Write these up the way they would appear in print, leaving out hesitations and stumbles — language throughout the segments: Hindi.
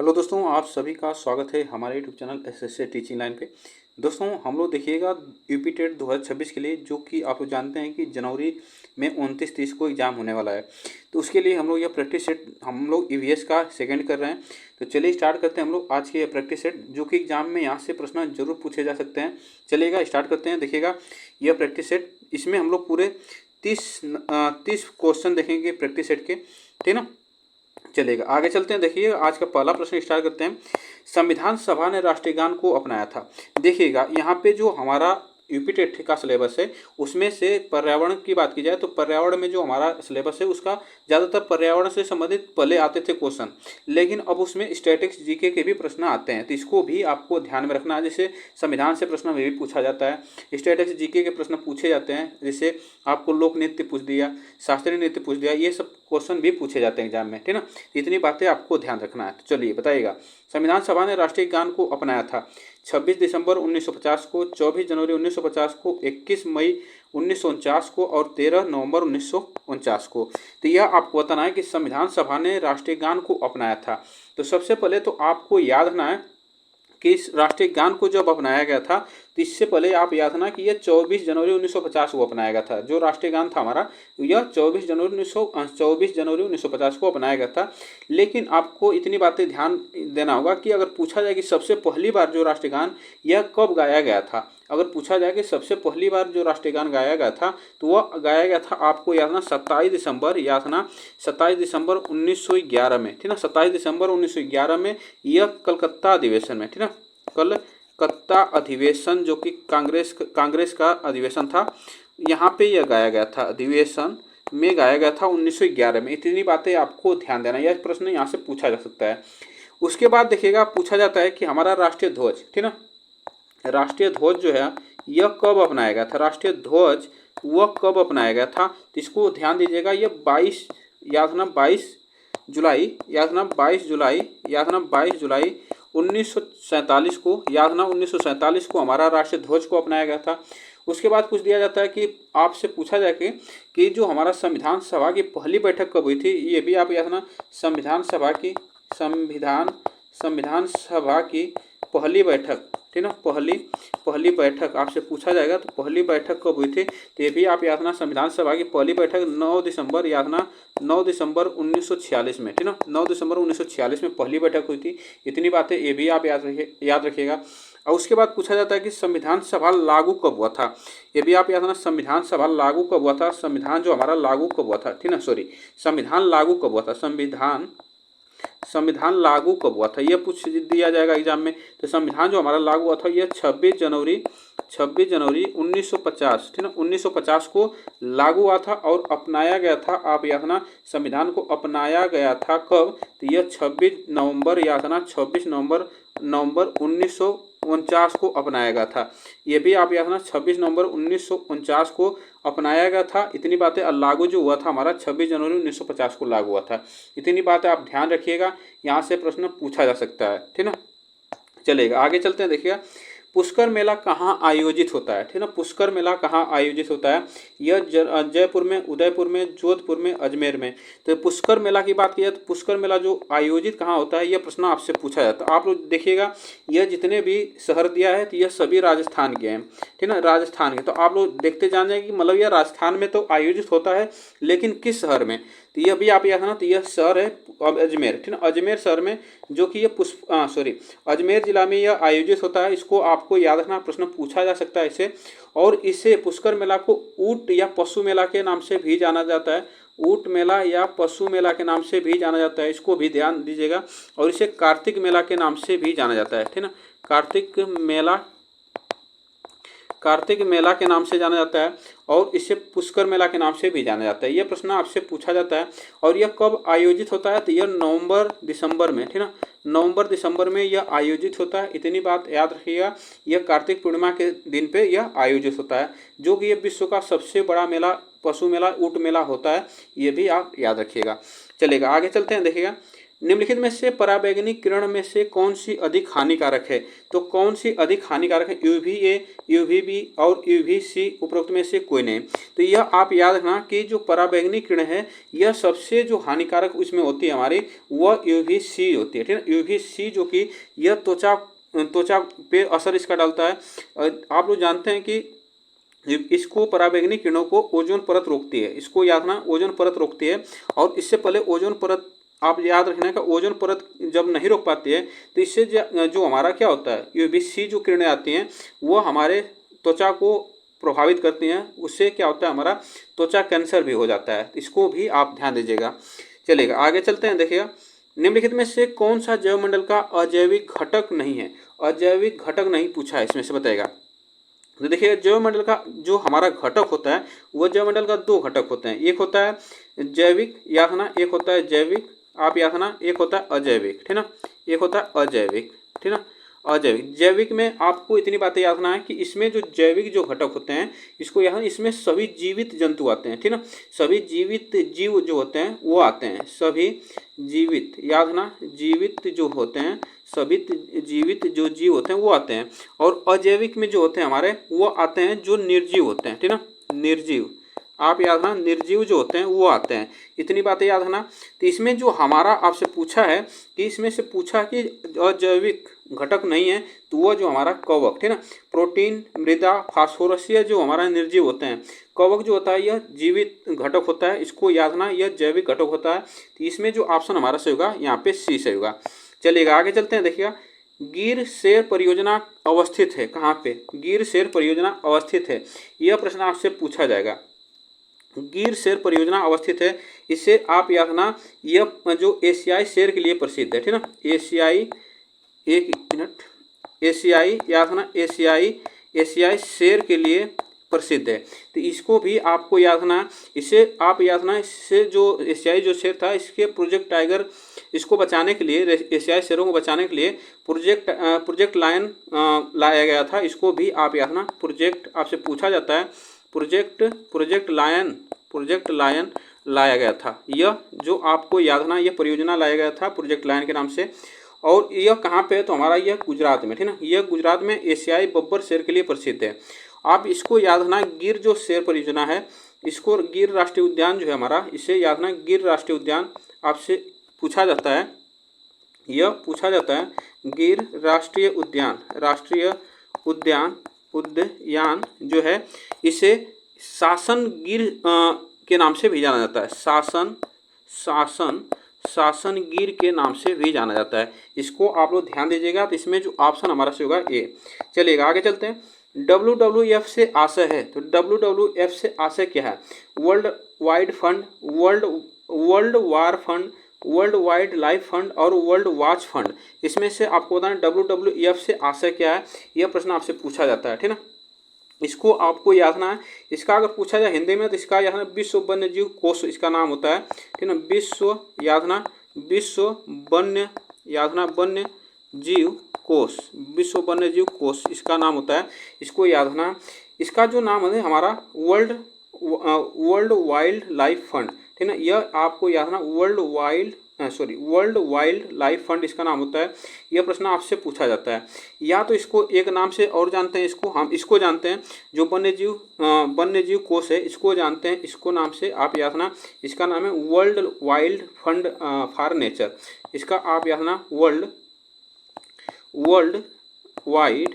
हेलो दोस्तों, आप सभी का स्वागत है हमारे YouTube channel SSC teaching line पे। दोस्तों, हम लोग देखिएगा यूपी टेट 2026 के लिए, जो कि आप लोग जानते हैं कि जनवरी में 29-30 को एग्ज़ाम होने वाला है। तो उसके लिए हम लोग यह प्रैक्टिस सेट हम लोग ईवीएस का सेकंड कर रहे हैं। तो चलिए स्टार्ट करते हैं हम लोग आज के यह प्रैक्टिस सेट, जो कि एग्जाम में यहाँ से प्रश्न जरूर पूछे जा सकते हैं। चलिएगा स्टार्ट करते हैं। देखिएगा यह प्रैक्टिस सेट, इसमें हम लोग पूरे 30 क्वेश्चन देखेंगे प्रैक्टिस सेट के, ठीक ना। चलेगा, आगे चलते हैं। देखिए आज का पहला प्रश्न स्टार्ट करते हैं। संविधान सभा ने राष्ट्रीय गान को अपनाया था। देखिएगा यहाँ पे जो हमारा यूपी टेट का सिलेबस है, उसमें से पर्यावरण की बात की जाए तो पर्यावरण में जो हमारा सिलेबस है उसका ज़्यादातर पर्यावरण से संबंधित पहले आते थे क्वेश्चन, लेकिन अब उसमें स्टैटिक्स जीके के भी प्रश्न आते हैं। तो इसको भी आपको ध्यान में रखना है। जैसे संविधान से प्रश्न में भी पूछा जाता है, स्टैटिक्स जीके के प्रश्न पूछे जाते हैं। जैसे आपको लोक नृत्य पूछ दिया, शास्त्रीय नृत्य पूछ दिया, ये सब क्वेश्चन भी पूछे जाते हैं एग्जाम में, ठीक ना। इतनी बातें आपको ध्यान रखना है। तो चलिए बताइएगा, संविधान सभा ने राष्ट्रीय गान को अपनाया था 26 दिसंबर 1950 को, 24 जनवरी 1950 को, 21 मई 1949 को और 13 नवंबर 1949 को। तो यह आपको बताना है कि संविधान सभा ने राष्ट्रीय गान को अपनाया था। तो सबसे पहले तो आपको याद रखना है कि इस राष्ट्रीय गान को जब अपनाया गया था, तो इससे पहले आप याद रखना कि यह 24 जनवरी 1950 को अपनाया गया था। जो राष्ट्रीय गान था हमारा, यह 24 जनवरी 1950 को अपनाया गया था। लेकिन आपको इतनी बातें ध्यान देना होगा कि अगर पूछा जाए कि सबसे पहली बार जो राष्ट्रीय गान यह कब गाया गया था, अगर पूछा जाए कि सबसे पहली बार जो राष्ट्रीय गान गाया गया था, तो वह गाया गया था, आपको याद रखना 27 दिसंबर, याद रखना 27 दिसंबर 1911 में, ठीक ना। 27 दिसंबर 1911 में यह कलकत्ता अधिवेशन में, ठीक ना, कलकत्ता अधिवेशन, जो कि कांग्रेस का अधिवेशन था, यहाँ पे यह गाया गया था, अधिवेशन में गाया गया था 1911 में। इतनी बातें आपको ध्यान देना, यह प्रश्न यहाँ से पूछा जा सकता है। उसके बाद देखिएगा पूछा जाता है कि हमारा राष्ट्रीय ध्वज, ठीक ना, राष्ट्रीय ध्वज जो है यह कब अपनाया गया था, राष्ट्रीय ध्वज वह कब अपनाया गया था। तो इसको ध्यान दीजिएगा, यह 22 याद रखना 22 जुलाई, याद रखना 22 जुलाई, याद रखना 22 जुलाई 1947 को, याद रखना 1947 को हमारा राष्ट्रीय ध्वज को अपनाया गया था। उसके बाद पूछ दिया जाता है कि आपसे पूछा जाए कि जो हमारा संविधान सभा की पहली बैठक कब हुई थी, ये भी आप याद रखना। संविधान सभा की पहली बैठक, ठीक ना, पहली बैठक आपसे पूछा जाएगा तो पहली बैठक कब हुई थी, तो ये भी आप याद रखना। संविधान सभा की पहली बैठक 9 दिसंबर, याद रखना 9 दिसंबर 1946 में, ठीक ना, 9 दिसंबर 1946 में पहली बैठक हुई थी। इतनी बातें ये भी आप याद रखिएगा। और उसके बाद पूछा जाता है कि संविधान सभा लागू कब हुआ था, ये भी आप याद रखना। संविधान सभा लागू कब हुआ था, संविधान जो हमारा लागू कब हुआ था, ठीक ना, संविधान लागू कब हुआ था, संविधान लागू कब हुआ था, यह पूछ दिया जाएगा एग्जाम में। तो संविधान जो हमारा लागू हुआ था यह 26 जनवरी 1950, ठीक ना, 1950 को लागू हुआ था और अपनाया गया था। आप याद रखना संविधान को अपनाया गया था कब, तो यह 26 नवंबर, याद रखना 26 नवंबर 1949 को अपनाया गया था। ये भी आप याद रखना 26 नवंबर 1949 को अपनाया गया था। इतनी बातें, और लागू जो हुआ था हमारा 26 जनवरी 1950 को लागू हुआ था। इतनी बातें आप ध्यान रखिएगा, यहाँ से प्रश्न पूछा जा सकता है, ठीक ना। चलेगा, आगे चलते हैं। देखिएगा पुष्कर मेला कहाँ आयोजित होता है, ठीक ना, पुष्कर मेला कहाँ आयोजित होता है, यह जयपुर में, उदयपुर में, जोधपुर में, अजमेर में। तो पुष्कर मेला की बात की जाए तो पुष्कर मेला जो आयोजित कहाँ होता है, यह प्रश्न आपसे पूछा जाता है। आप लोग देखिएगा, यह जितने भी शहर दिया है तो यह सभी राजस्थान के हैं, ठीक ना, राजस्थान के। तो आप लोग देखते जान जाएंगे कि मतलब यह राजस्थान में तो आयोजित होता है, लेकिन किस शहर में, तो यह भी आप याद रखना। तो यह शहर है अब अजमेर, ठीक ना, अजमेर शहर में, जो कि यह अजमेर जिला में यह आयोजित होता है। इसको आपको याद रखना, प्रश्न पूछा जा सकता है इसे। और इसे पुष्कर मेला को ऊंट या पशु मेला के नाम से भी जाना जाता है, ऊंट मेला या पशु मेला के नाम से भी जाना जाता है, इसको भी ध्यान दीजिएगा। और इसे कार्तिक मेला के नाम से भी जाना जाता है, ठीक ना, कार्तिक मेला के नाम से जाना जाता है, और इसे पुष्कर मेला के नाम से भी जाना जाता है। यह प्रश्न आपसे पूछा जाता है। और यह कब आयोजित होता है, तो यह नवंबर दिसंबर में, ठीक ना, नवंबर दिसंबर में यह आयोजित होता है। इतनी बात याद रखिएगा, यह कार्तिक पूर्णिमा के दिन पे यह आयोजित होता है, जो कि यह विश्व का सबसे बड़ा मेला, पशु मेला, ऊंट मेला होता है। ये भी आप याद रखिएगा। चलेगा, आगे चलते हैं। देखिएगा निम्नलिखित में से पराबैंगनी किरण में से कौन सी अधिक हानिकारक है? तो कौन सी अधिक हानिकारक है? UVA, UVB और UVC उपरोक्त में से कोई नहीं। तो यह आप याद रखना कि जो पराबैंगनी किरण है यह सबसे जो हानिकारक उसमें होती है हमारी, वह UVC होती है, ठीक है। UVC जो कि यह त्वचा पे असर इसका डालता है। आप लोग जानते हैं कि इसको पराबैंगनी किरणों को ओजोन परत रोकती है, इसको याद रखना, ओजोन परत रोकती है। और इससे पहले ओजोन परत आप याद रखना का ओजोन परत जब नहीं रोक पाती है तो इससे जो हमारा क्या होता है, UVC जो किरणें आती हैं वो हमारे त्वचा को प्रभावित करती हैं, उससे क्या होता है हमारा त्वचा कैंसर भी हो जाता है। इसको भी आप ध्यान दीजिएगा। चलेगा, आगे चलते हैं। देखिएगा, निम्नलिखित में से कौन सा जैवमंडल का अजैविक घटक नहीं है? अजैविक घटक नहीं पूछा है, इसमें से बताएगा। तो देखिए, जैवमंडल का जो हमारा घटक होता है वह जैवमंडल का दो घटक होते हैं, एक होता है जैविक, याद रखना, एक होता है जैविक, आप याद रखना, एक होता है अजैविक, ठीक ना, एक होता है अजैविक, ठीक ना, अजैविक। जैविक में आपको इतनी बातें याद रखना है कि इसमें जो जैविक जो घटक होते हैं इसको याद, इसमें सभी जीवित जंतु आते हैं, ठीक ना, सभी जीवित जीव जो होते हैं वो आते हैं, सभी जीवित, याद रखना, जीवित जो होते हैं, सभी जीवित जो जीव होते हैं वो आते हैं। और अजैविक में जो होते हैं हमारे वो आते हैं जो निर्जीव होते हैं, ठीक ना, निर्जीव, आप याद रखना, निर्जीव जो होते हैं वो आते हैं। इतनी बातें याद रखना। तो इसमें जो हमारा आपसे पूछा है कि इसमें से पूछा कि अजैविक घटक नहीं है, तो वह जो हमारा कवक, ठीक ना, प्रोटीन, मृदा, फास्फोरस, ये जो हमारा निर्जीव होते हैं। कवक जो होता है यह जीवित घटक होता है, इसको याद रखना, यह जैविक घटक होता है। तो इसमें जो ऑप्शन हमारा सही होगा यहाँ पे सी सही होगा। चलिएगा, आगे चलते हैं। देखिएगा, गिर शेर परियोजना अवस्थित है कहाँ पे? गिर शेर परियोजना अवस्थित है, यह प्रश्न आपसे पूछा जाएगा। गिर शेर परियोजना अवस्थित है, इससे आप याद रखना, यह जो एशियाई शेर के लिए प्रसिद्ध है, ठीक ना, एशियाई, एक मिनट, एशियाई, याद रखना, एशियाई शेर के लिए प्रसिद्ध है। तो इसको भी आपको याद रखना, इसे आप याद रखना, इससे जो एशियाई जो शेर था इसके प्रोजेक्ट टाइगर, इसको बचाने के लिए, एशियाई शेरों को बचाने के लिए प्रोजेक्ट लायन लाया गया था। इसको भी आप याद रखना, प्रोजेक्ट आपसे पूछा जाता है, प्रोजेक्ट लायन लाया गया था। यह जो आपको याद रखना, यह परियोजना लाया गया था प्रोजेक्ट लायन के नाम से। और यह कहाँ पे है? तो हमारा यह गुजरात में, ठीक ना, यह गुजरात में एशियाई बब्बर शेर के लिए प्रसिद्ध है। आप इसको याद रखना, गिर जो शेर परियोजना है, इसको गिर राष्ट्रीय उद्यान जो है हमारा, इसे याद रखना, गिर राष्ट्रीय उद्यान आपसे पूछा जाता है, यह पूछा जाता है गिर राष्ट्रीय उद्यान जो है, इसे शासन गिर के नाम से भी जाना जाता है, शासन गिर के नाम से भी जाना जाता है। इसको आप लोग ध्यान दीजिएगा। तो इसमें जो ऑप्शन हमारा से होगा ए। चलिएगा, आगे चलते हैं। WWF से आशय है, तो WWF से आशय क्या है? World wide fund, world war fund, world wide life fund और वर्ल्ड वॉच फंड। इसमें से आपको बताना WWF से आशय क्या है, यह प्रश्न आपसे पूछा जाता है, ठीक ना। इसको आपको याद रखना है। इसका अगर पूछा जाए हिंदी में तो इसका याद रखना, विश्व वन्य जीव कोष इसका नाम होता है, ठीक ना, विश्व, याद रखना, विश्व वन्य, याद रखना, वन्य जीव कोष, विश्व वन्य जीव कोष इसका नाम होता है। इसको याद रखना। इसका जो नाम है हमारा वर्ल्ड वाइल्ड लाइफ फंड, ठीक ना, यह आपको याद रखना, वर्ल्ड वाइल्ड लाइफ फंड इसका नाम होता है। यह प्रश्न आपसे पूछा जाता है। या तो इसको एक नाम से और जानते हैं, इसको हम इसको जानते हैं जो वन्य जीव कोष है, इसको जानते हैं, इसको नाम से आप याद रखना, इसका नाम है world wild fund for nature. इसका आप याद रखना, वर्ल्ड वाइड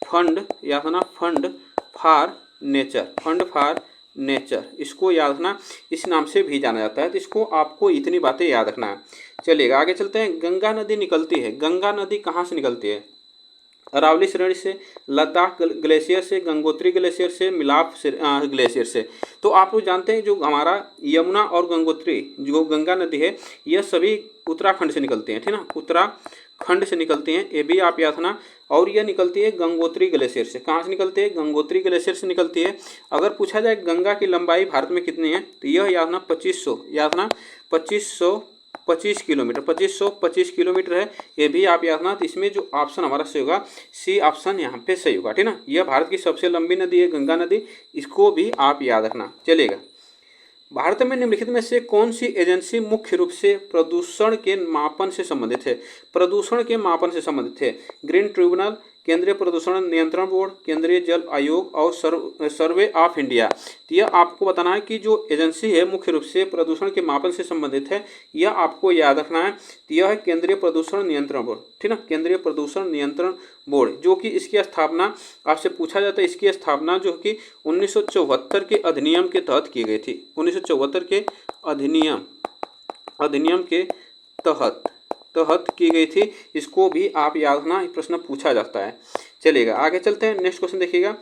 फंड, याद रखना, फंड फॉर नेचर, इसको याद रखना, इस नाम से भी जाना जाता है। तो इसको आपको इतनी बातें याद रखना है। चलिएगा, आगे चलते हैं। गंगा नदी निकलती है, गंगा नदी कहाँ से निकलती है? अरावली श्रेणी से, लद्दाख ग्लेशियर से, गंगोत्री ग्लेशियर से, मिलाप ग्लेशियर से। तो आप लोग जानते हैं जो हमारा यमुना और गंगोत्री जो गंगा नदी है यह सभी उत्तराखंड से निकलती हैं, ठीक ना, उत्तराखंड से निकलती हैं, ये भी आप याद रखना। और यह निकलती है गंगोत्री ग्लेशियर से। कहाँ से निकलती है? गंगोत्री ग्लेशियर से निकलती है। अगर पूछा जाए गंगा की लंबाई भारत में कितनी है, तो यह याद रखना 2500, याद रखना 2525 किलोमीटर, 2525 किलोमीटर है, ये भी आप याद रखना। तो इसमें जो ऑप्शन हमारा सही होगा सी ऑप्शन यहाँ पे सही होगा, ठीक ना। यह भारत की सबसे लंबी नदी है गंगा नदी, इसको भी आप याद रखना। चलेगा, भारत में निम्नलिखित में से कौन सी एजेंसी मुख्य रूप से प्रदूषण के मापन से संबंधित है? प्रदूषण के मापन से संबंधित है। ग्रीन ट्रिब्यूनल, केंद्रीय प्रदूषण नियंत्रण बोर्ड, केंद्रीय जल आयोग और सर्वे ऑफ इंडिया। तो यह आपको बताना है कि जो एजेंसी है मुख्य रूप से प्रदूषण के मापन से संबंधित है, यह आपको याद रखना है। तो यह है केंद्रीय प्रदूषण नियंत्रण बोर्ड, ठीक ना, केंद्रीय प्रदूषण नियंत्रण बोर्ड, जो कि इसकी स्थापना आपसे पूछा जाता है। इसकी स्थापना जो कि 1974 के अधिनियम के तहत की गई थी। 1974 के अधिनियम के तहत की गई थी। इसको भी आप याद रखना, प्रश्न पूछा जाता है। चलिएगा आगे चलते हैं। नेक्स्ट क्वेश्चन देखिएगा।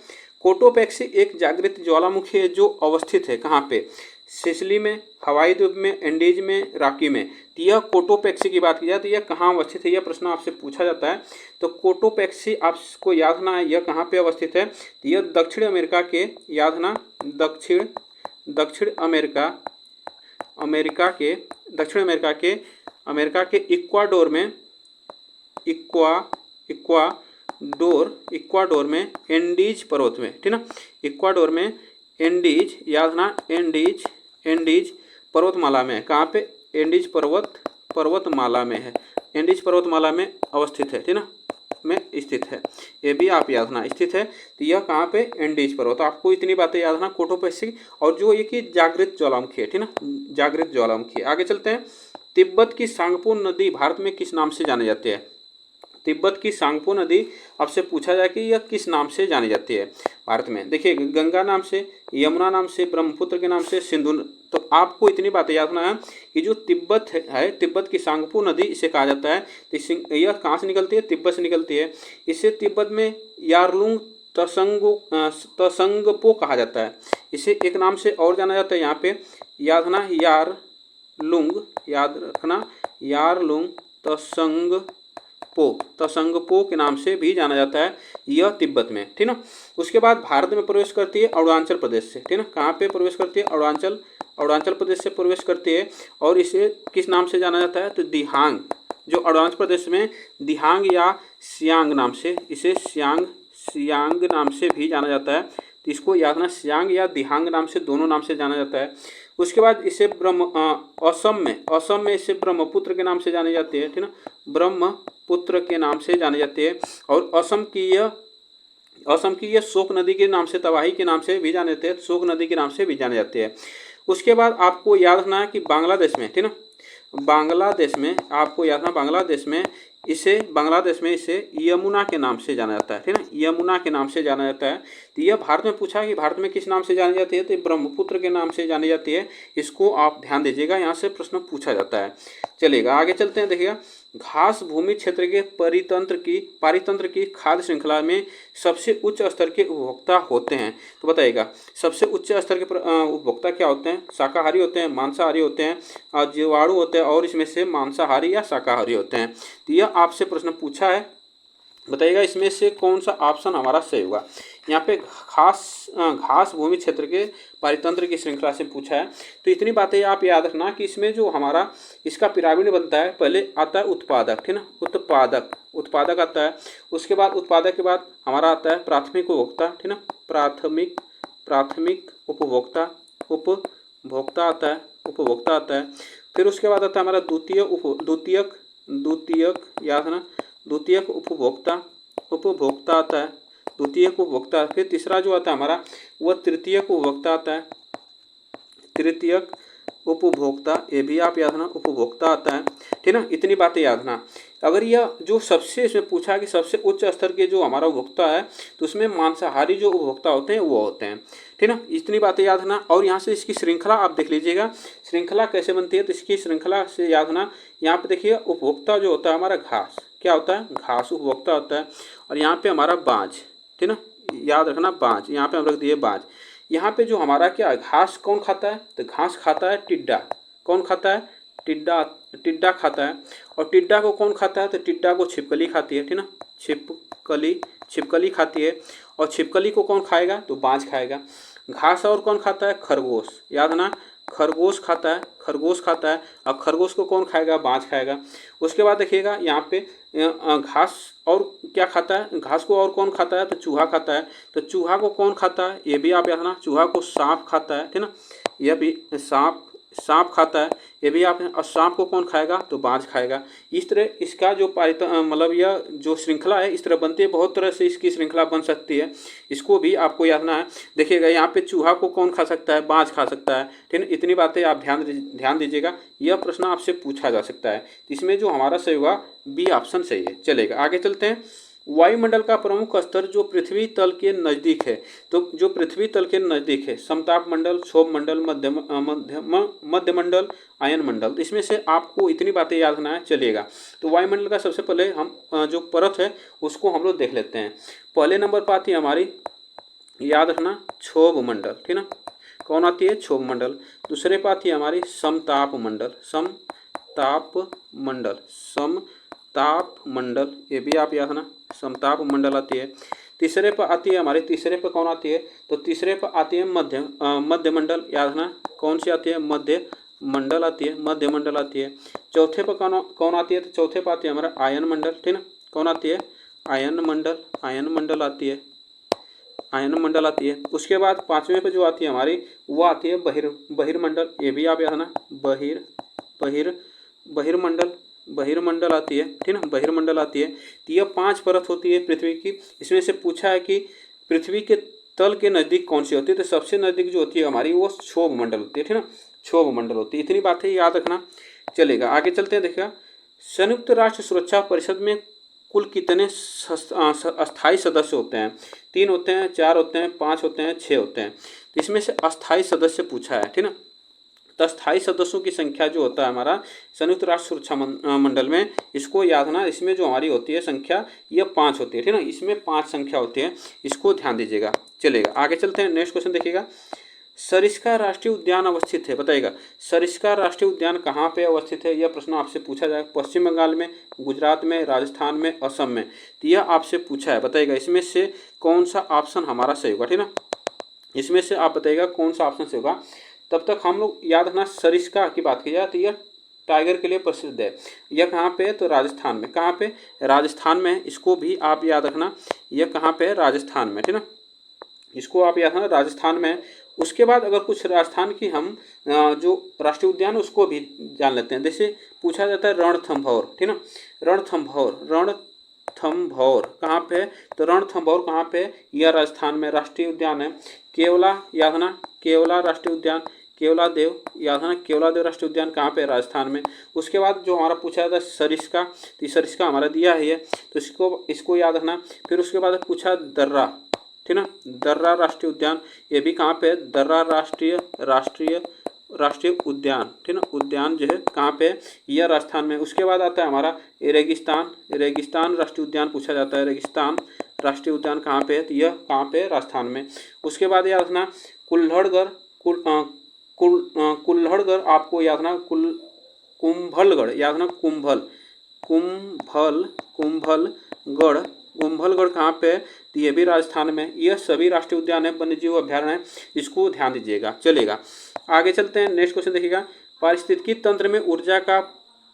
कोटोपैक्सी एक जागृत ज्वालामुखी है जो अवस्थित है कहाँ पे? सिसिली में, हवाई द्वीप में, एंडीज में, रॉकी में। तो यह कोटोपैक्सी की बात की जाए तो यह कहाँ अवस्थित है, यह प्रश्न आपसे पूछा जाता है। तो कोटोपैक्सी आपको याद रखना है, यह कहाँ पे अवस्थित है? तो यह दक्षिण अमेरिका के, याद रखना, दक्षिण अमेरिका के इक्वाडोर में एंडीज पर्वत में, ठीक ना, इक्वाडोर में एंडीज, याद रखना, एंडीज पर्वतमाला में। कहाँ पे? एंडीज पर्वतमाला में है। एंडीज पर्वतमाला में अवस्थित है, ठीक ना, में स्थित है। ये भी आप याद रखना, स्थित है। तो यह कहाँ पे? एंडीज पर्वत। आपको इतनी बातें याद रखना कोटोपैक्सी, और जो ये कि जागृत ज्वालामुखी है, ठीक ना, जागृत ज्वालामुखी। आगे चलते हैं। तिब्बत की सांगपो नदी भारत में किस नाम से जानी जाती है? तिब्बत की सांगपो नदी आपसे पूछा जाए कि यह किस नाम से जानी जाती है भारत में? देखिए, गंगा नाम से, यमुना नाम से, ब्रह्मपुत्र के नाम से, सिंधु। तो आपको इतनी बातें याद रखना है कि जो तिब्बत है, तिब्बत की सांगपो नदी इसे कहा जाता है। तो यह कहाँ से निकलती है? तिब्बत से निकलती है। इसे तिब्बत में यारलुंग तसंगपो कहा जाता है। इसे एक नाम से और जाना जाता है यहाँ पे, याद रखना, यारलुंग तसंगपो के नाम से भी जाना जाता है, यह तिब्बत में, ठीक ना। उसके बाद भारत में प्रवेश करती है अरुणाचल प्रदेश से, ठीक ना। कहाँ पे प्रवेश करती है? अरुणाचल प्रदेश से प्रवेश करती है। और इसे किस नाम से जाना जाता है? तो दिहांग, जो अरुणाचल प्रदेश में दिहांग या सियांग नाम से, इसे सियांग नाम से भी जाना जाता है। तो इसको याद रखना, सियांग या दिहांग नाम से, दोनों नाम से जाना जाता है। उसके बाद इसे असम में इसे ब्रह्मपुत्र के नाम से जानी जाती है, ठीक ना, ब्रह्मपुत्र के नाम से जानी जाती है। और असम की यह शोक नदी के नाम से, तबाही के नाम से भी जाने जाते हैं, शोक नदी के नाम से भी जाने जाते हैं। उसके बाद आपको याद रखना है कि बांग्लादेश में, ठीक ना, बांग्लादेश में आपको याद रखना, बांग्लादेश में इसे यमुना के नाम से जाना जाता है, ठीक ना, यमुना के नाम से जाना जाता है। तो यह भारत में पूछा है कि भारत में किस नाम से जानी जाती है? तो ब्रह्मपुत्र के नाम से जानी जाती है। इसको आप ध्यान दीजिएगा, यहाँ से प्रश्न पूछा जाता है। चलिएगा आगे चलते हैं। देखिएगा, घास भूमि क्षेत्र के पारितंत्र की खाद्य श्रृंखला में सबसे उच्च स्तर के उपभोक्ता होते हैं। तो बताइएगा, सबसे उच्च स्तर के उपभोक्ता क्या होते हैं? शाकाहारी होते हैं, मांसाहारी होते हैं, जीवाणु होते हैं, और इसमें से मांसाहारी या शाकाहारी होते हैं। तो यह आपसे प्रश्न पूछा है, बताइएगा इसमें से कौन सा ऑप्शन हमारा सही होगा। यहाँ पे घास भूमि क्षेत्र के पारितंत्र की श्रृंखला से पूछा है। तो इतनी बातें आप याद रखना कि इसमें जो हमारा इसका पिरामिड बनता है, पहले आता है उत्पादक, ठीक ना, उत्पादक आता है। उसके बाद उत्पादक के बाद हमारा आता है प्राथमिक उपभोक्ता, ठीक ना, प्राथमिक उपभोक्ता आता है। फिर उसके बाद आता है हमारा द्वितीयक उपभोक्ता आता है, द्वितीयक उपभोक्ता। फिर तीसरा जो आता है हमारा वह तृतीयक उपभोक्ता आता है, तृतीयक उपभोक्ता, ये भी आप याद रखना, उपभोक्ता आता है, ठीक ना। इतनी बातें याद रखना। अगर यह जो सबसे इसमें पूछा कि सबसे उच्च स्तर के जो हमारा उपभोक्ता है, तो उसमें मांसाहारी जो उपभोक्ता होते हैं वो होते हैं, ठीक ना। इतनी बातें याद रखना। और यहाँ से इसकी श्रृंखला आप देख लीजिएगा, श्रृंखला कैसे बनती है। तो इसकी श्रृंखला से याद रखना, यहाँ पे देखिए उपभोक्ता जो होता है हमारा घास, क्या होता है? घास उपभोक्ता होता है। और यहाँ पे हमारा बाँझ, ठीक ना, याद रखना बाँझ, यहाँ पे हम रख दिए बाँझ। यहाँ पे जो हमारा क्या घास कौन खाता है? तो घास खाता है टिड्डा। कौन खाता है? टिड्डा खाता है। और टिड्डा को कौन खाता है? तो टिड्डा को छिपकली खाती है, ठीक ना, छिपकली खाती है। और छिपकली को कौन खाएगा? तो बाँझ खाएगा। घास और कौन खाता है? खरगोश, याद ना, खरगोश खाता है। और खरगोश को कौन खाएगा? बाँझ खाएगा। उसके बाद देखिएगा यहाँ पे घास और क्या खाता है? घास को और कौन खाता है? तो चूहा खाता है। तो चूहा को कौन खाता है? ये भी आप याद रखना, चूहा को सांप खाता है, ठीक ना, यह भी सांप सांप खाता है, ये भी आप, और सांप को कौन खाएगा, तो बाज खाएगा। इस तरह इसका जो मतलब यह जो श्रृंखला है इस तरह बनती है, बहुत तरह से इसकी श्रृंखला बन सकती है, इसको भी आपको याद रखना है। देखिएगा यहाँ पे चूहा को कौन खा सकता है, बाज खा सकता है, ठीक है। इतनी बातें आप ध्यान दीजिएगा, यह प्रश्न आपसे पूछा जा सकता है। इसमें जो हमारा सही होगा बी ऑप्शन सही है। चलेगा आगे चलते हैं। वायुमंडल का प्रमुख स्तर जो पृथ्वी तल के नज़दीक है, तो जो पृथ्वी तल के नज़दीक है, समताप मंडल, क्षोभ मंडल, मध्य मंडल, आयन मंडल। तो इसमें से आपको इतनी बातें याद रखना है। चलिएगा, तो वायुमंडल का सबसे पहले हम जो परत है उसको हम लोग देख लेते हैं। पहले नंबर पर आती है हमारी, याद रखना, क्षोभ मंडल, ठीक ना, कौन आती है, क्षोभ मंडल। दूसरे पर आती है हमारी समताप मंडल, समताप मंडल, समताप मंडल, ये भी आप याद रखना, समताप मंडल आती है। तीसरे पर आती है हमारे, तीसरे पर कौन आती है, तो तीसरे पर आती है मध्य मंडल, याद रखना, कौन सी आती है, मध्य मंडल आती है, मध्य मंडल आती है। चौथे पर कौन आती है, तो चौथे पर आती है हमारा आयन मंडल, ठीक ना, कौन आती है, आयन मंडल, आयन मंडल आती है, आयन मंडल आती है। उसके बाद पांचवें पे जो आती है हमारी वो आती है बहिर्मंडल, ये भी आप याद रखना, बहिर्मंडल, बहिर्मंडल आती है, ठीक ना, बहिर्मंडल आती है। तो यह 5 परत होती है पृथ्वी की। इसमें से पूछा है कि पृथ्वी के तल के नज़दीक कौन सी होती है, तो सबसे नज़दीक जो होती है हमारी वो क्षोभ मंडल होती है, ठीक ना, क्षोभ मंडल होती है। इतनी बातें याद रखना। चलेगा आगे चलते हैं। देखिएगा, संयुक्त राष्ट्र सुरक्षा परिषद में कुल कितने अस्थायी सदस्य होते हैं, 3 होते हैं, 4 होते हैं, 5 होते हैं, 6 होते हैं। तो इसमें से अस्थायी सदस्य पूछा है, ठीक ना, तो स्थायी सदस्यों की संख्या जो होता है हमारा संयुक्त राष्ट्र सुरक्षा मंडल में, इसको याद रखना, इसमें जो हमारी होती है संख्या यह 5 होती है, ठीक ना, इसमें 5 संख्या होती है, इसको ध्यान दीजिएगा। चलेगा आगे चलते हैं। नेक्स्ट क्वेश्चन देखिएगा, सरिस्का राष्ट्रीय उद्यान अवस्थित है, बताइएगा सरिस्का राष्ट्रीय उद्यान कहाँ पे अवस्थित है, यह प्रश्न आपसे पूछा जाएगा। पश्चिम बंगाल में, गुजरात में, राजस्थान में, असम में, तो यह आपसे पूछा है। बताइएगा इसमें से कौन सा ऑप्शन हमारा सही होगा, ठीक ना, इसमें से आप बताइएगा कौन सा ऑप्शन सही होगा। तब तक हम लोग याद रखना, सरिस्का की बात की जाए तो यह टाइगर के लिए प्रसिद्ध है। यह कहाँ पे है, तो राजस्थान में। कहाँ पे, राजस्थान में। इसको भी आप याद रखना, यह कहाँ पे है, राजस्थान में, ठीक ना, इसको आप याद रखना, राजस्थान में। उसके बाद अगर कुछ राजस्थान की हम जो राष्ट्रीय उद्यान है उसको भी जान लेते हैं। जैसे पूछा जाता है रणथंभौर, ठीक ना, रणथंभौर कहाँ पे है, तो रणथंभौर कहाँ पे है, यह राजस्थान में राष्ट्रीय उद्यान है। केवला याद रखना, केवला राष्ट्रीय उद्यान, केवलादेव याद रखना, केवलादेव राष्ट्रीय उद्यान कहाँ पे है, राजस्थान में। उसके बाद जो हमारा पूछा जाता है सरिस्का, तो सरिस्का हमारा दिया है, तो इसको याद रखना। फिर उसके बाद पूछा दर्रा, ठीक ना, दर्रा राष्ट्रीय उद्यान, ये भी कहाँ पे है, दर्रा राष्ट्रीय उद्यान, ठीक ना, उद्यान जो है कहाँ पे है, यह राजस्थान में। उसके बाद आता है हमारा रेगिस्तान राष्ट्रीय उद्यान पूछा जाता है, रेगिस्तान राष्ट्रीय उद्यान कहाँ पे है, तो यह कहाँ पे है, राजस्थान में। उसके बाद याद रखना कुल्हड़गढ़, कुल्हड़गढ़ आपको याद रखना, कुंभलगढ़ याद रखना, कुंभलगढ़ कहाँ पे है, तो ये भी राजस्थान में। यह सभी राष्ट्रीय उद्यान है, वन्यजीव अभ्यारण्य है, इसको ध्यान दीजिएगा। चलेगा आगे चलते हैं। नेक्स्ट क्वेश्चन देखिएगा, पारिस्थितिकी तंत्र में ऊर्जा का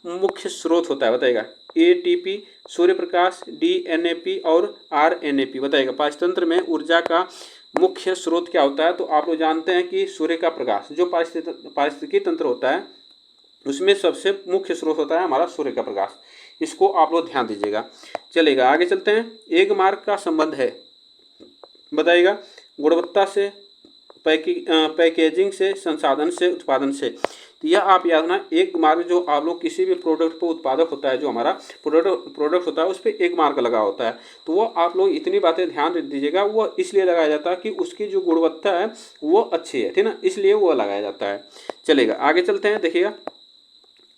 मुख्य स्रोत होता है, बताइएगा ATP, सूर्य प्रकाश, DNAP और RNAP। बताइएगा पारिस्थितिकी तंत्र में ऊर्जा का मुख्य स्रोत क्या होता है, तो आप लोग जानते हैं कि सूर्य का प्रकाश। जो पारिस्थितिकी तंत्र होता है उसमें सबसे मुख्य स्रोत होता है हमारा सूर्य का प्रकाश, इसको आप लोग ध्यान दीजिएगा। चलेगा आगे चलते हैं। एक मार्ग का संबंध है, बताइएगा गुणवत्ता से, पैकेजिंग से, संसाधन से, उत्पादन से। तो यह आप याद रखना, एक मार्ग जो आप लोग किसी भी प्रोडक्ट पर उत्पादक होता है, जो हमारा प्रोडक्ट होता है उस पर एक मार्क लगा होता है, तो वो आप लोग इतनी बातें ध्यान दीजिएगा। वो इसलिए लगाया जाता है कि उसकी जो गुणवत्ता है वो अच्छी है, ठीक ना, इसलिए वो लगाया जाता है। चलेगा आगे चलते हैं। देखिएगा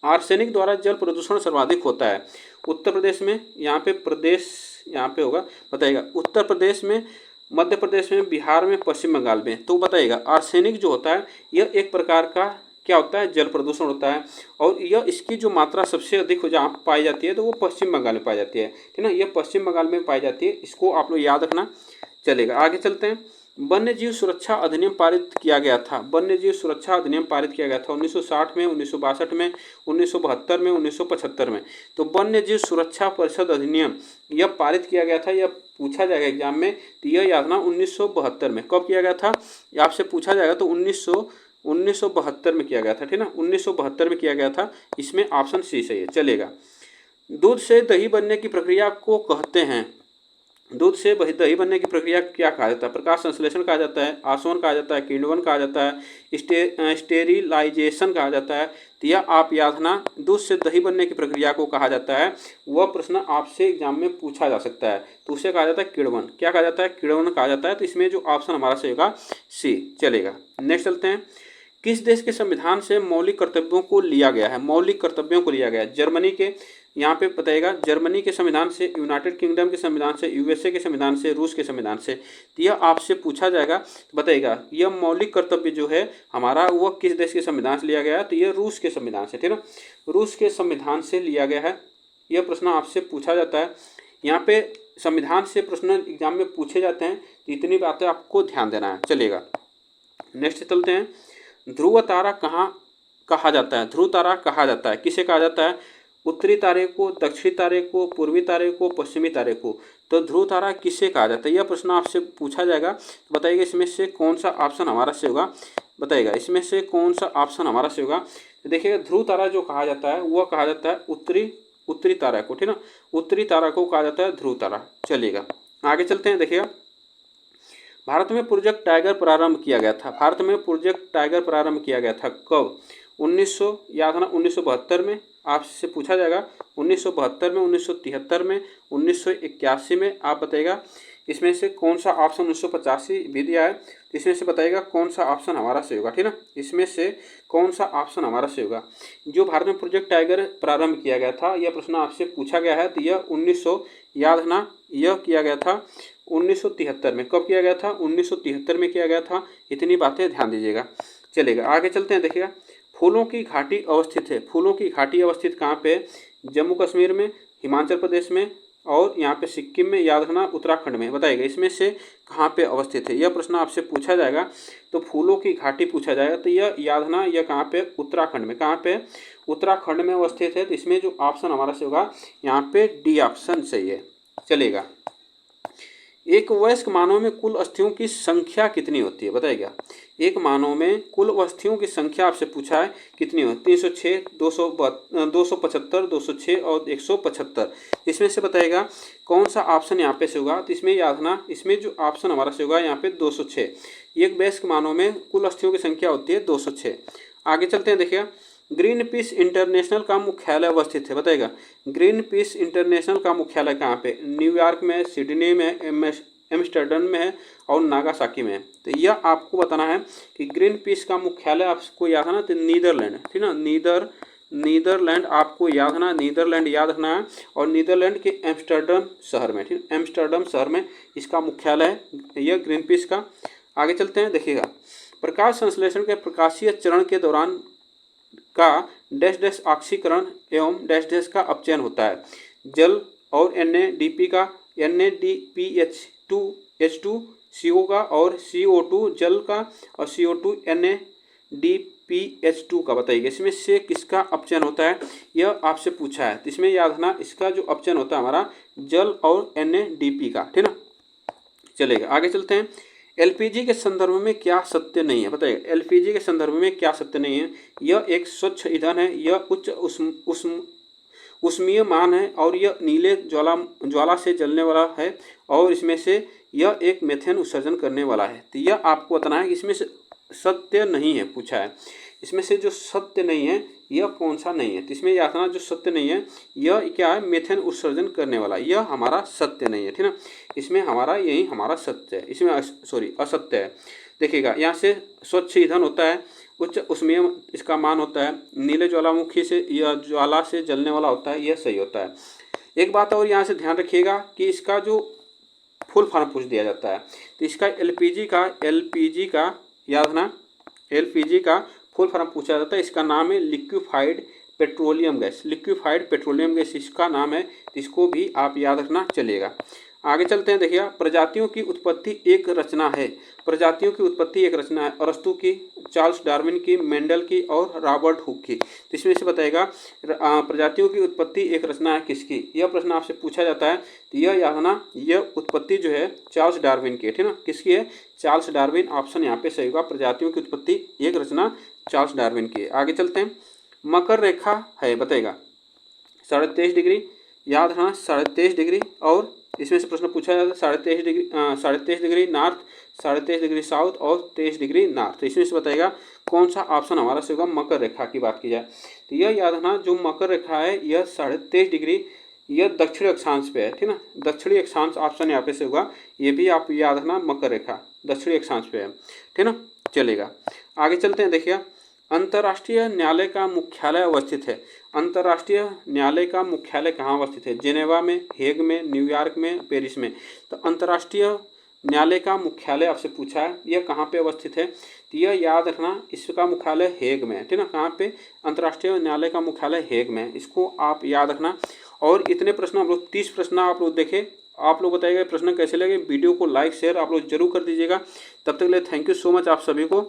आर्सेनिक द्वारा जल प्रदूषण सर्वाधिक होता है उत्तर प्रदेश में, यहाँ पे होगा, बताइएगा उत्तर प्रदेश में, मध्य प्रदेश में, बिहार में, पश्चिम बंगाल में। तो बताइएगा आर्सेनिक जो होता है यह एक प्रकार का क्या होता है, जल प्रदूषण होता है, और यह इसकी जो मात्रा सबसे अधिक हो जहाँ पाई जाती है तो वो पश्चिम बंगाल में पाई जाती है, ठीक ना, यह पश्चिम बंगाल में पाई जाती है, इसको आप लोग याद रखना। चलेगा आगे चलते हैं। वन्य जीव सुरक्षा अधिनियम पारित किया गया था, वन्य जीव सुरक्षा अधिनियम पारित किया गया था 1960 में, 1962 में, 1972 में, 1975 में। तो वन्य जीव सुरक्षा परिषद अधिनियम यह पारित किया गया था, यह पूछा जाएगा एग्जाम में, तो यह याद रखना 1972 में। कब किया गया था, आपसे पूछा जाएगा, तो 1972 में किया गया था, ठीक ना, 1972 में किया गया था। इसमें ऑप्शन सी सही है, चलेगा। दूध से दही बनने की प्रक्रिया को कहते हैं, दूध से दही बनने की प्रक्रिया क्या कहा जाता है? प्रकाश संश्लेषण कहा जाता है, आसवन कहा जाता है, किण्वन कहा जाता है, स्टेरिलाइजेशन कहा जाता है। तो यह आप याद रखना, दूध से दही बनने की प्रक्रिया को कहा जाता है। वह प्रश्न आपसे एग्जाम में पूछा जा सकता है, तो उसे कहा जाता है किण्वन। क्या कहा जाता है? किण्वन कहा जाता है। तो इसमें जो ऑप्शन हमारा सही होगा सी, चलेगा। नेक्स्ट चलते हैं, किस देश के संविधान से मौलिक कर्तव्यों को लिया गया है? मौलिक कर्तव्यों को लिया गया है जर्मनी के, यहाँ पे बताइएगा, जर्मनी के संविधान से, यूनाइटेड किंगडम के संविधान से, यूएसए के संविधान से, रूस के संविधान से। तो यह आपसे पूछा जाएगा, तो बताइएगा यह मौलिक कर्तव्य जो है हमारा वह किस देश के संविधान से लिया गया है? तो यह रूस के संविधान से, ठीक है, रूस के संविधान से लिया गया है। यह प्रश्न आपसे पूछा जाता है। यहाँ पे संविधान से प्रश्न एग्जाम में पूछे जाते हैं, तो इतनी बातें आपको ध्यान देना है, चलेगा। नेक्स्ट चलते हैं, ध्रुव तारा कहाँ कहा जाता है? ध्रुव तारा कहा जाता है, किसे कहा जाता है? उत्तरी तारे को, दक्षिणी तारे को, पूर्वी तारे को, पश्चिमी तारे को। तो ध्रुव तारा किसे कहा जाता है? यह प्रश्न आपसे पूछा जाएगा, तो बताइएगा इसमें से कौन सा ऑप्शन हमारा से होगा? बताइएगा इसमें से कौन सा ऑप्शन हमारा से होगा? तो देखिएगा ध्रुव तारा जो कहा जाता है वह कहा जाता है उत्तरी तारा को, ठीक ना, उत्तरी तारा को कहा जाता है ध्रुव तारा, चलेगा। आगे चलते हैं, देखिएगा भारत में प्रोजेक्ट टाइगर प्रारंभ किया गया था। भारत में प्रोजेक्ट टाइगर प्रारंभ किया गया था कब? 1900 याद रखना, 1972 में आपसे पूछा जाएगा, 1972 में, 1973 में, 1981 में। आप बताइएगा इसमें से कौन सा ऑप्शन, 1985 भी दिया है, तो इसमें से बताइएगा कौन सा ऑप्शन हमारा सही होगा, ठीक ना, इसमें से कौन सा ऑप्शन हमारा सही होगा? जो भारत में प्रोजेक्ट टाइगर प्रारंभ किया गया था, यह प्रश्न आपसे पूछा गया है, तो यह 1900 याद रखना, यह किया गया था 1973 में। कब किया गया था? 1973 में किया गया था। इतनी बातें ध्यान दीजिएगा, चलेगा। आगे चलते हैं, देखिएगा फूलों की घाटी अवस्थित है। फूलों की घाटी अवस्थित कहाँ पे? जम्मू कश्मीर में, हिमाचल प्रदेश में, और यहाँ पे सिक्किम में, याद रखना उत्तराखंड में। बताइएगा इसमें से कहाँ पे अवस्थित है? यह प्रश्न आपसे पूछा जाएगा, तो फूलों की घाटी पूछा जाएगा, तो यह याद रखना, यह कहाँ पे? उत्तराखंड में। कहाँ पे? उत्तराखंड में अवस्थित है। तो इसमें जो ऑप्शन हमारा से होगा यहाँ पे डी ऑप्शन सही है, चलेगा। एक वयस्क मानव में कुल अस्थियों की संख्या कितनी होती है? बताइएगा एक मानव में कुल अस्थियों की संख्या आपसे पूछा है कितनी हो? 306, 275, 206 और 175। इसमें से बताइएगा कौन सा ऑप्शन यहाँ पे से होगा? तो इसमें याद रखना, इसमें जो ऑप्शन हमारा से होगा यहाँ पे 206। एक वयस्क मानव में कुल अस्थियों की संख्या होती है 206। आगे चलते हैं, देखिएगा ग्रीन पीस इंटरनेशनल का मुख्यालय अवस्थित है। बताइएगा ग्रीन पीस इंटरनेशनल का मुख्यालय कहाँ पे? न्यूयॉर्क में, सिडनी में, एम्स्टर्डम में है और नागासाकी में है। तो यह आपको बताना है कि ग्रीन पीस का मुख्यालय आपको याद रखना, तो नीदरलैंड, ठीक ना, नीदरलैंड आपको याद रखना, नीदरलैंड याद रखना है, और नीदरलैंड के एम्स्टर्डम शहर में, ठीक, एम्स्टर्डम शहर में इसका मुख्यालय है, यह ग्रीन पीस का। आगे चलते हैं, देखिएगा प्रकाश संश्लेषण के प्रकाशीय चरण के दौरान का डैश डैश ऑक्सीकरण एवं डैश डैश का अपचयन होता है। जल और NADP का, NADPH2 का, और CO2 जल का, और CO2 NADPH2 का। बताइए इसमें से किसका अपचयन होता है? यह आपसे पूछा है, तो इसमें याद रखना इसका जो अपचयन होता है हमारा जल और NADP का, ठीक ना, चलेगा। आगे चलते हैं, LPG के संदर्भ में क्या सत्य नहीं है? बताइए LPG के संदर्भ में क्या सत्य नहीं है? यह एक स्वच्छ ईंधन है, यह उच्च उष्मीय मान है, और यह नीले ज्वाला से जलने वाला है, और इसमें से यह एक मेथेन उत्सर्जन करने वाला है। तो यह आपको बताना है कि इसमें से सत्य नहीं है, पूछा है। इसमें से जो सत्य नहीं है यह कौन सा नहीं है? तो इसमें याद रखना जो सत्य नहीं है यह क्या है? मेथेन उत्सर्जन करने वाला, यह हमारा सत्य नहीं है, ठीक ना, इसमें हमारा यही हमारा सत्य है, इसमें असत्य है। देखिएगा यहाँ से स्वच्छ ईंधन होता है, उच्च उष्मीय इसका मान होता है, नीले ज्वालामुखी से या ज्वाला से जलने वाला होता है, यह सही होता है। एक बात और यहाँ से ध्यान रखिएगा कि इसका जो फुल फॉर्म पूछ दिया जाता है, तो इसका LPG का याद रखना, LPG का फुल फॉर्म पूछा जाता है। इसका नाम है liquefied petroleum gas, liquefied petroleum gas इसका नाम है, इसको भी आप याद रखना, चलेगा। आगे चलते हैं। देखिए, प्रजातियों की उत्पत्ति एक रचना है। प्रजातियों की उत्पत्ति एक रचना है। अरस्तू की, चार्ल्स डार्विन की, मेंडल की और रॉबर्ट हुक की। तो इसमें से बताएगा प्रजातियों की उत्पत्ति एक रचना है किसकी। यह प्रश्न आपसे पूछा जाता है तो यह याद रखना, यह उत्पत्ति जो है चार्ल्स डार्विन की है, ठीक ना। किसकी है? Charles Darwin. ऑप्शन यहाँ पे सही होगा। प्रजातियों की उत्पत्ति एक रचना चार्ल्स डार्विन की है। आगे चलते हैं। मकर रेखा है, बताएगा 23.5 डिग्री। याद रखना 23.5 डिग्री। और इसमें से प्रश्न पूछा जाता है 23.5 डिग्री नॉर्थ, 23.5 डिग्री साउथ और 23 डिग्री नॉर्थ। तो इसमें से बताएगा कौन सा ऑप्शन हमारा से होगा मकर रेखा की बात की जाए तो यह याद रखना, जो मकर रेखा है यह 23.5 डिग्री, यह दक्षिणी अक्षांश पे है, ठीक ना। दक्षिणी अक्षांश ऑप्शन यहाँ पे से होगा। ये भी आप याद रखना, मकर रेखा दक्षिणी अक्षांश पे है, ठीक ना। चलेगा, आगे चलते हैं। देखिए, अंतर्राष्ट्रीय न्यायालय का मुख्यालय अवस्थित है। अंतर्राष्ट्रीय न्यायालय का मुख्यालय कहाँ अवस्थित है? जेनेवा में, हेग में, न्यूयॉर्क में, पेरिस में। तो अंतर्राष्ट्रीय न्यायालय का मुख्यालय आपसे पूछा है, यह कहाँ पे अवस्थित है? तो यह याद रखना, इसका मुख्यालय हेग में है, ठीक ना। कहाँ पे? अंतर्राष्ट्रीय न्यायालय का मुख्यालय हेग में है। इसको आप याद रखना। और इतने प्रश्न हम लोग 30 प्रश्न आप लोग देखे। आप लोग बताइएगा प्रश्न कैसे लगे। वीडियो को लाइक शेयर आप लोग जरूर कर दीजिएगा। तब तक के लिए थैंक यू सो मच आप सभी को।